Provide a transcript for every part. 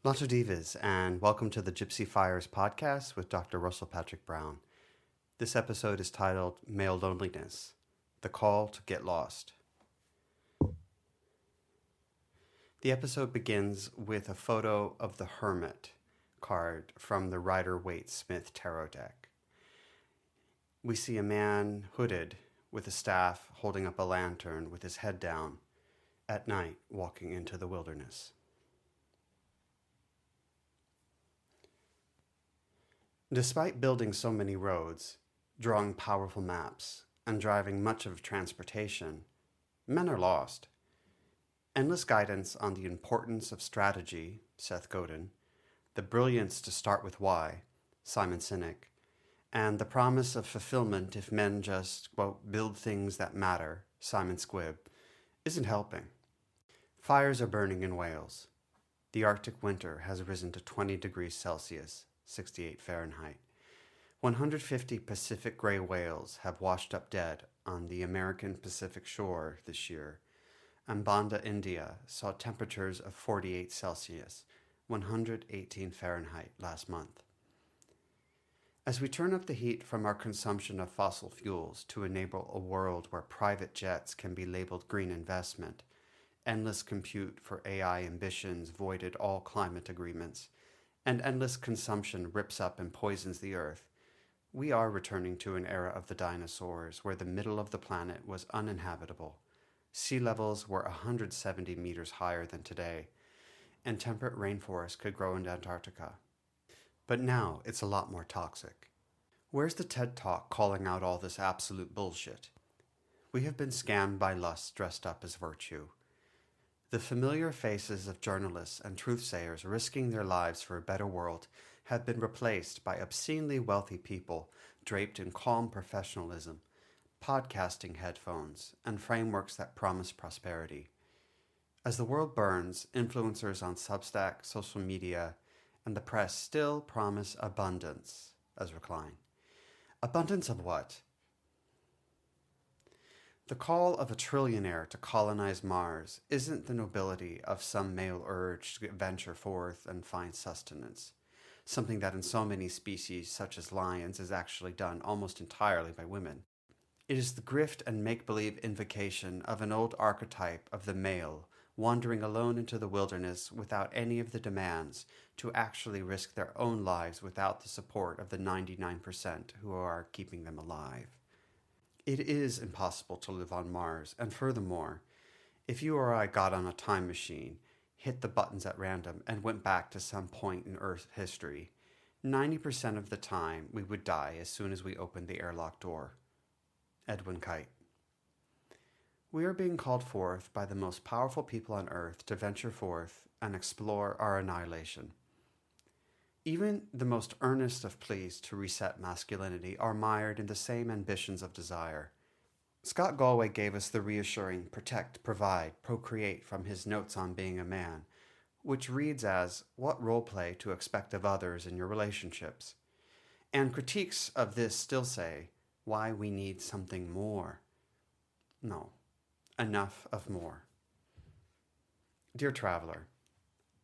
Lots of divas, and welcome to the Gypsy Fires podcast with Dr. Russell Patrick Brown. This episode is titled Male Loneliness, The Call to Get Lost. The episode begins with a photo of the Hermit card from the Rider-Waite-Smith tarot deck. We see a man hooded with a staff holding up a lantern with his head down at night walking into the wilderness. Despite building so many roads, drawing powerful maps, and driving much of transportation, men are lost. Endless guidance on the importance of strategy, Seth Godin, the brilliance to start with why, Sinek, and the promise of fulfillment if men just, quote, build things that matter, Squibb, isn't helping. Fires are burning in Wales. The Arctic winter has risen to 20 degrees Celsius, 68 Fahrenheit. 150 Pacific gray whales have washed up dead on the American Pacific shore this year. And Banda, India saw temperatures of 48 Celsius, 118 Fahrenheit last month. As we turn up the heat from our consumption of fossil fuels to enable a world where private jets can be labeled green investment, endless compute for AI ambitions voided all climate agreements, and endless consumption rips up and poisons the earth, we are returning to an era of the dinosaurs where the middle of the planet was uninhabitable. Sea levels were 170 meters higher than today, and temperate rainforests could grow in Antarctica. But now it's a lot more toxic. Where's the TED Talk calling out all this absolute bullshit? We have been scammed by lust dressed up as virtue. The familiar faces of journalists and truthsayers risking their lives for a better world have been replaced by obscenely wealthy people draped in calm professionalism, podcasting headphones, and frameworks that promise prosperity. As the world burns, influencers on Substack, social media, and the press still promise abundance as recline. Abundance of what? The call of a trillionaire to colonize Mars isn't the nobility of some male urge to venture forth and find sustenance, something that in so many species such as lions is actually done almost entirely by women. It is the grift and make-believe invocation of an old archetype of the male wandering alone into the wilderness without any of the demands to actually risk their own lives without the support of the 99% who are keeping them alive. It is impossible to live on Mars, and furthermore, if you or I got on a time machine, hit the buttons at random, and went back to some point in Earth history, 90% of the time we would die as soon as we opened the airlock door. Edwin Kite. We are being called forth by the most powerful people on Earth to venture forth and explore our annihilation. Even the most earnest of pleas to reset masculinity are mired in the same ambitions of desire. Scott Galloway gave us the reassuring protect, provide, procreate from his notes on being a man, which reads as what role play to expect of others in your relationships. And critiques of this still say why we need something more. No, enough of more. Dear traveler,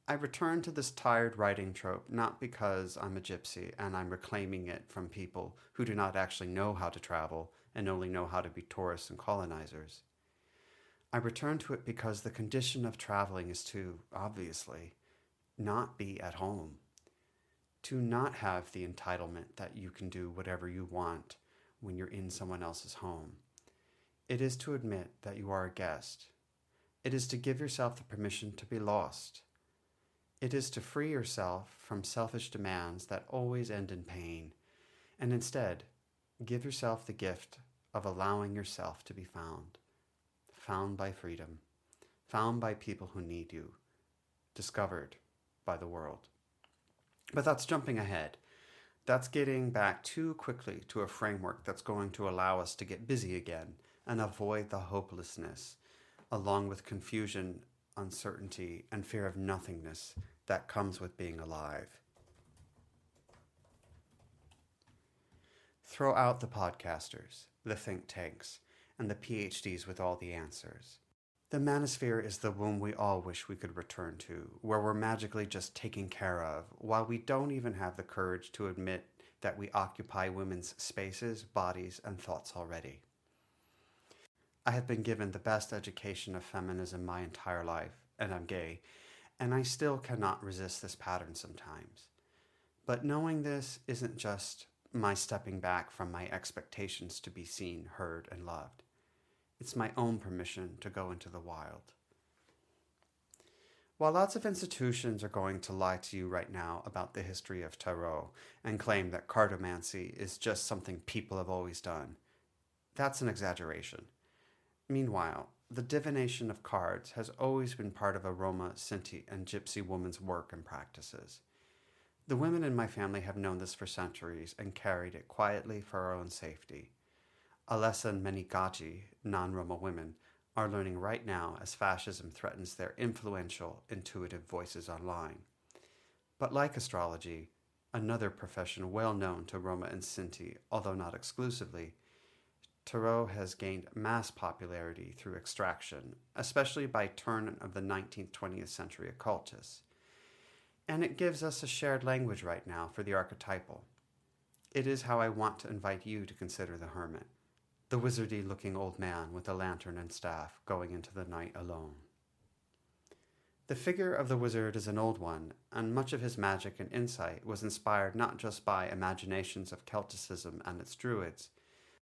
I return to this tired writing trope not because I'm a gypsy and I'm reclaiming it from people who do not actually know how to travel and only know how to be tourists and colonizers. I return to it because the condition of traveling is to, obviously, not be at home. To not have the entitlement that you can do whatever you want when you're in someone else's home. It is to admit that you are a guest. It is to give yourself the permission to be lost. It is to free yourself from selfish demands that always end in pain, and instead, give yourself the gift of allowing yourself to be found by freedom, found by people who need you, discovered by the world. But that's jumping ahead. That's getting back too quickly to a framework that's going to allow us to get busy again and avoid the hopelessness, along with confusion, uncertainty, and fear of nothingness that comes with being alive. Throw out the podcasters, the think tanks, and the PhDs with all the answers. The manosphere is the womb we all wish we could return to, where we're magically just taken care of, while we don't even have the courage to admit that we occupy women's spaces, bodies, and thoughts already. I have been given the best education of feminism my entire life, and I'm gay, and I still cannot resist this pattern sometimes. But knowing this isn't just my stepping back from my expectations to be seen, heard, and loved. It's my own permission to go into the wild. While lots of institutions are going to lie to you right now about the history of tarot and claim that cartomancy is just something people have always done, that's an exaggeration. Meanwhile, the divination of cards has always been part of a Roma, Sinti, and Gypsy woman's work and practices. The women in my family have known this for centuries and carried it quietly for our own safety. A lesson many Gaji, non-Roma women, are learning right now as fascism threatens their influential, intuitive voices online. But like astrology, another profession well known to Roma and Sinti, although not exclusively, tarot has gained mass popularity through extraction, especially by turn of the 19th-20th century occultists. And it gives us a shared language right now for the archetypal. It is how I want to invite you to consider the hermit, the wizardy-looking old man with a lantern and staff going into the night alone. The figure of the wizard is an old one, and much of his magic and insight was inspired not just by imaginations of Celticism and its druids,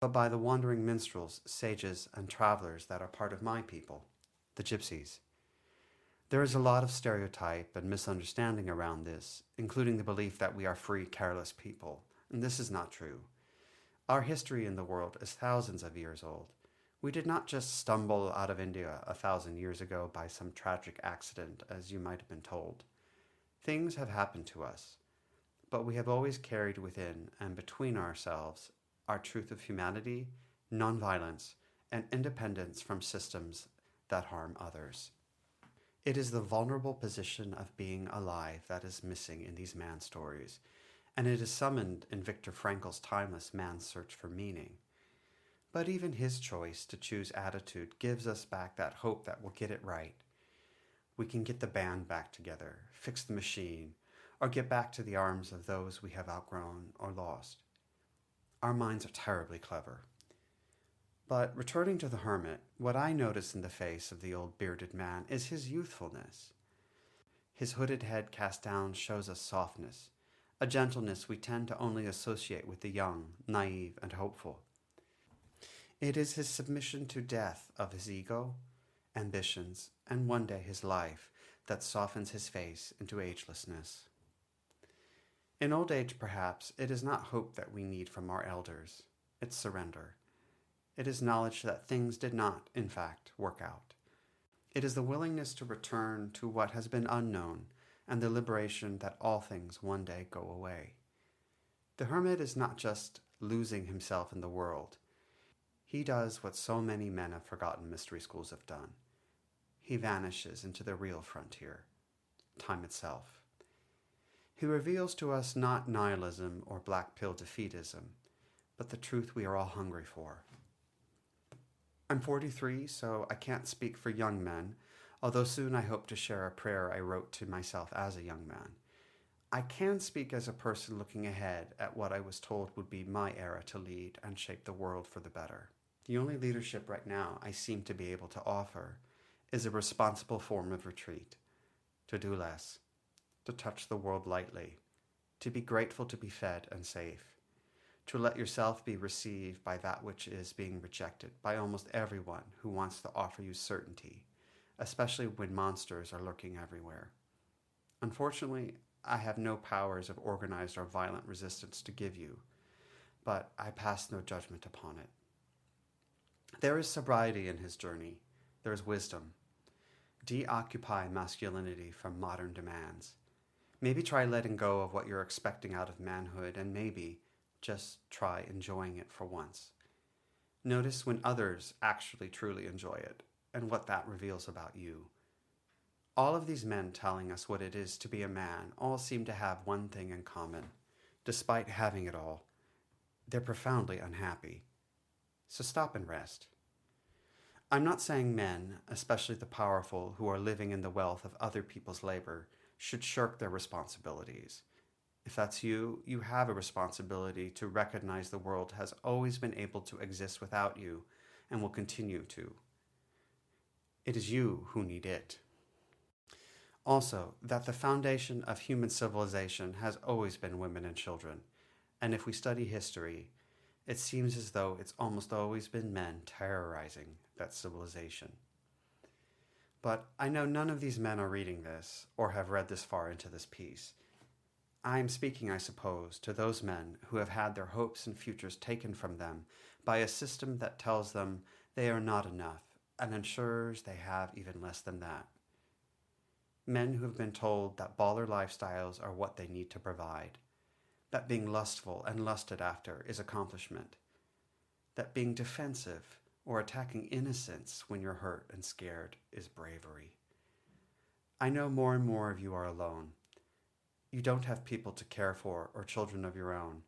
but by the wandering minstrels, sages, and travelers that are part of my people, the gypsies. There is a lot of stereotype and misunderstanding around this, including the belief that we are free, careless people, and this is not true. Our history in the world is thousands of years old. We did not just stumble out of India 1,000 years ago by some tragic accident, as you might have been told. Things have happened to us, but we have always carried within and between ourselves our truth of humanity, nonviolence, and independence from systems that harm others. It is the vulnerable position of being alive that is missing in these man stories, and it is summoned in Viktor Frankl's timeless man's search for meaning. But even his choice to choose attitude gives us back that hope that we'll get it right. We can get the band back together, fix the machine, or get back to the arms of those we have outgrown or lost. Our minds are terribly clever. But returning to the hermit, what I notice in the face of the old bearded man is his youthfulness. His hooded head cast down shows us softness, a gentleness we tend to only associate with the young, naive, and hopeful. It is his submission to death of his ego, ambitions, and one day his life that softens his face into agelessness. In old age, perhaps, it is not hope that we need from our elders. It's surrender. It is knowledge that things did not, in fact, work out. It is the willingness to return to what has been unknown and the liberation that all things one day go away. The hermit is not just losing himself in the world. He does what so many men of forgotten mystery schools have done. He vanishes into the real frontier, time itself. He reveals to us not nihilism or black pill defeatism, but the truth we are all hungry for. I'm 43, so I can't speak for young men, although soon I hope to share a prayer I wrote to myself as a young man. I can speak as a person looking ahead at what I was told would be my era to lead and shape the world for the better. The only leadership right now I seem to be able to offer is a responsible form of retreat, to do less, to touch the world lightly, to be grateful to be fed and safe, to let yourself be received by that which is being rejected by almost everyone who wants to offer you certainty, especially when monsters are lurking everywhere. Unfortunately, I have no powers of organized or violent resistance to give you, but I pass no judgment upon it. There is sobriety in his journey. There is wisdom. Deoccupy masculinity from modern demands. Maybe try letting go of what you're expecting out of manhood, and maybe just try enjoying it for once. Notice when others actually truly enjoy it, and what that reveals about you. All of these men telling us what it is to be a man all seem to have one thing in common. Despite having it all, they're profoundly unhappy. So stop and rest. I'm not saying men, especially the powerful who are living in the wealth of other people's labor, should shirk their responsibilities. If that's you, you have a responsibility to recognize the world has always been able to exist without you and will continue to. It is you who need it. Also, that the foundation of human civilization has always been women and children, and if we study history, it seems as though it's almost always been men terrorizing that civilization. But I know none of these men are reading this or have read this far into this piece. I am speaking, I suppose, to those men who have had their hopes and futures taken from them by a system that tells them they are not enough and ensures they have even less than that. Men who have been told that baller lifestyles are what they need to provide, that being lustful and lusted after is accomplishment, that being defensive or attacking innocence when you're hurt and scared is bravery. I know more and more of you are alone. You don't have people to care for or children of your own,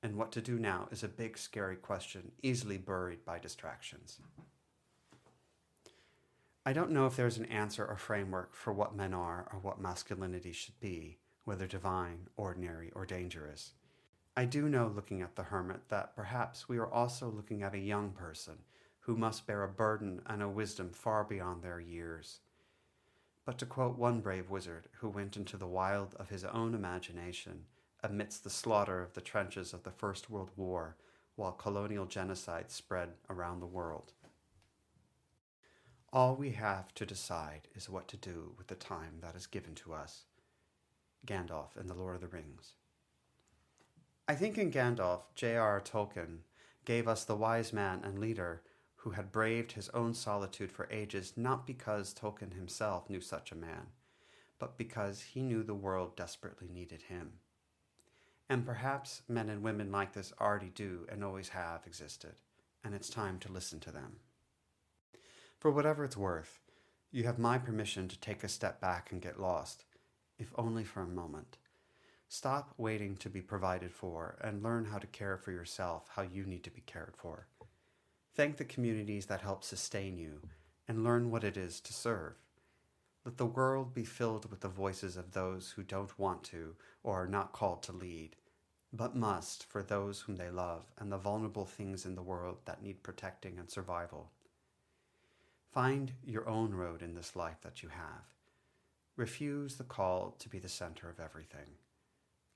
and what to do now is a big, scary question easily buried by distractions. I don't know if there's an answer or framework for what men are or what masculinity should be, whether divine, ordinary, or dangerous. I do know, looking at the hermit, that perhaps we are also looking at a young person who must bear a burden and a wisdom far beyond their years. But to quote one brave wizard who went into the wild of his own imagination amidst the slaughter of the trenches of the First World War while colonial genocide spread around the world, all we have to decide is what to do with the time that is given to us. Gandalf in The Lord of the Rings. I think in Gandalf, J.R.R. Tolkien gave us the wise man and leader who had braved his own solitude for ages, not because Tolkien himself knew such a man, but because he knew the world desperately needed him. And perhaps men and women like this already do and always have existed, and it's time to listen to them. For whatever it's worth, you have my permission to take a step back and get lost, if only for a moment. Stop waiting to be provided for and learn how to care for yourself how you need to be cared for. Thank the communities that help sustain you and learn what it is to serve. Let the world be filled with the voices of those who don't want to or are not called to lead, but must for those whom they love and the vulnerable things in the world that need protecting and survival. Find your own road in this life that you have. Refuse the call to be the center of everything.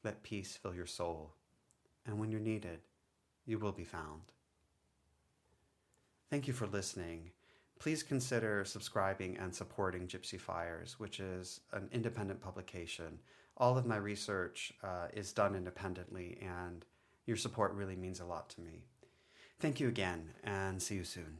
Let peace fill your soul, and when you're needed, you will be found. Thank you for listening. Please consider subscribing and supporting Gypsy Fires, which is an independent publication. All of my research is done independently, and your support really means a lot to me. Thank you again, and see you soon.